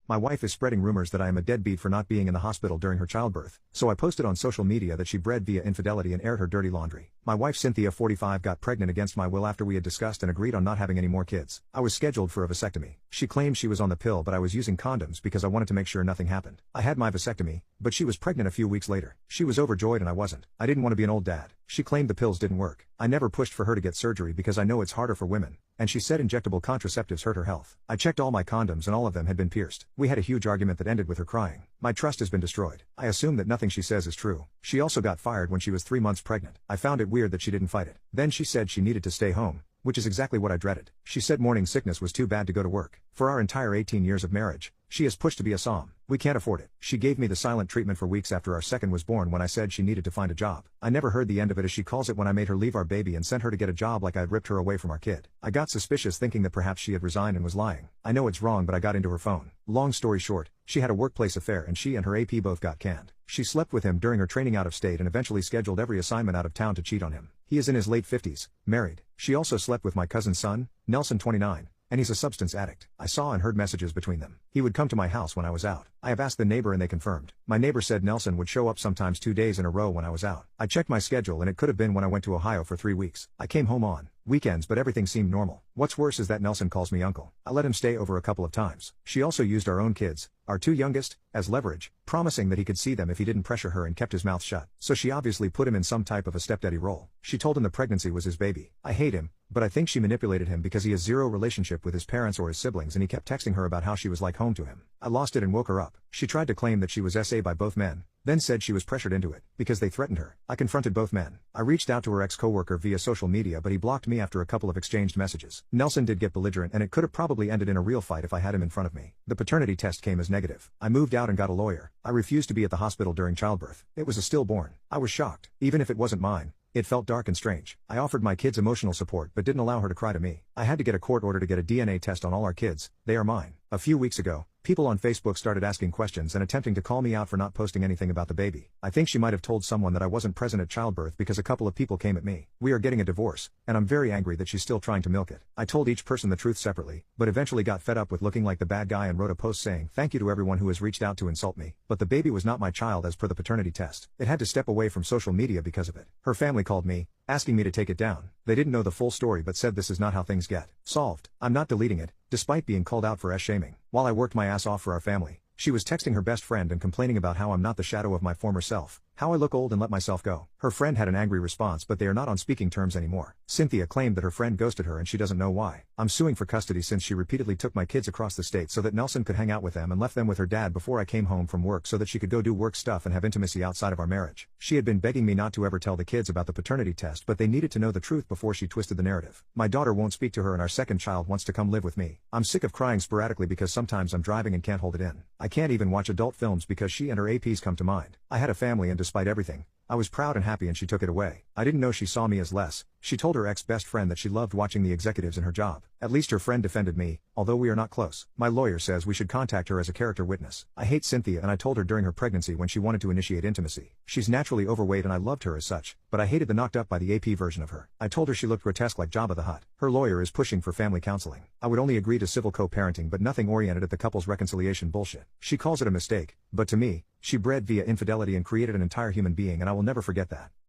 My wife is spreading rumors that I am a deadbeat for not being in the hospital during her childbirth, so I posted on social media that she bred via infidelity and aired her dirty laundry. My wife Cynthia, 45, got pregnant against my will after we had discussed and agreed on not having any more kids. I was scheduled for a vasectomy. She claimed she was on the pill, but I was using condoms because I wanted to make sure nothing happened. I had my vasectomy, but she was pregnant a few weeks later. She was overjoyed and I wasn't. I didn't want to be an old dad. She claimed the pills didn't work. I never pushed for her to get surgery because I know it's harder for women, and she said injectable contraceptives hurt her health. I checked all my condoms and all of them had been pierced. We had a huge argument that ended with her crying. My trust has been destroyed. I assume that nothing she says is true. She also got fired when she was 3 months pregnant. I found it weird that she didn't fight it. Then she said she needed to stay home, which is exactly what I dreaded. She said morning sickness was too bad to go to work. For our entire 18 years of marriage, she has pushed to be a som. We can't afford it. She gave me the silent treatment for weeks after our second was born when I said she needed to find a job. I never heard the end of it, as she calls it, when I made her leave our baby and sent her to get a job like I had ripped her away from our kid. I got suspicious, thinking that perhaps she had resigned and was lying. I know it's wrong, but I got into her phone. Long story short, she had a workplace affair and she and her AP both got canned. She slept with him during her training out of state and eventually scheduled every assignment out of town to cheat on him. He is in his late 50s, married. She also slept with my cousin's son, Nelson, 29. And he's a substance addict. I saw and heard messages between them. He would come to my house when I was out. I have asked the neighbor and they confirmed. My neighbor said Nelson would show up sometimes 2 days in a row when I was out. I checked my schedule and it could have been when I went to Ohio for 3 weeks. I came home on weekends, but everything seemed normal. What's worse is that Nelson calls me uncle. I let him stay over a couple of times. She also used our own kids, our 2 youngest, as leverage, promising that he could see them if he didn't pressure her, and kept his mouth shut. So she obviously put him in some type of a stepdaddy role. She told him the pregnancy was his baby. I hate him, but I think she manipulated him because he has zero relationship with his parents or his siblings, and he kept texting her about how she was like home to him. I lost it and woke her up. She tried to claim that she was SA by both men, then said she was pressured into it because they threatened her. I confronted both men. I reached out to her ex-coworker via social media, but he blocked me after a couple of exchanged messages. Nelson did get belligerent, and it could have probably ended in a real fight if I had him in front of me. The paternity test came as negative. I moved out and got a lawyer. I refused to be at the hospital during childbirth. It was a stillborn. I was shocked. Even if it wasn't mine, it felt dark and strange. I offered my kids emotional support but didn't allow her to cry to me. I had to get a court order to get a DNA test on all our kids. They are mine. A few weeks ago, people on Facebook started asking questions and attempting to call me out for not posting anything about the baby. I think she might have told someone that I wasn't present at childbirth because a couple of people came at me. We are getting a divorce, and I'm very angry that she's still trying to milk it. I told each person the truth separately, but eventually got fed up with looking like the bad guy and wrote a post saying thank you to everyone who has reached out to insult me. But the baby was not my child as per the paternity test. It had to step away from social media because of it. Her family called me, asking me to take it down. They didn't know the full story but said this is not how things get solved. I'm not deleting it, despite being called out for shaming. While I worked my ass off for our family, she was texting her best friend and complaining about how I'm not the shadow of my former self, how I look old and let myself go. Her friend had an angry response, but they are not on speaking terms anymore. Cynthia claimed that her friend ghosted her and she doesn't know why. I'm suing for custody since she repeatedly took my kids across the state so that Nelson could hang out with them and left them with her dad before I came home from work so that she could go do work stuff and have intimacy outside of our marriage. She had been begging me not to ever tell the kids about the paternity test, but they needed to know the truth before she twisted the narrative. My daughter won't speak to her and our second child wants to come live with me. I'm sick of crying sporadically because sometimes I'm driving and can't hold it in. I can't even watch adult films because she and her APs come to mind. I had a family and despite everything, I was proud and happy and she took it away. I didn't know she saw me as less. She told her ex-best friend that she loved watching the executives in her job. At least her friend defended me, although we are not close. My lawyer says we should contact her as a character witness. I hate Cynthia and I told her during her pregnancy when she wanted to initiate intimacy. She's naturally overweight and I loved her as such, but I hated the knocked up by the AP version of her. I told her she looked grotesque like Jabba the Hutt. Her lawyer is pushing for family counseling. I would only agree to civil co-parenting but nothing oriented at the couple's reconciliation bullshit. She calls it a mistake, but to me, she bred via infidelity and created an entire human being and I will never forget that.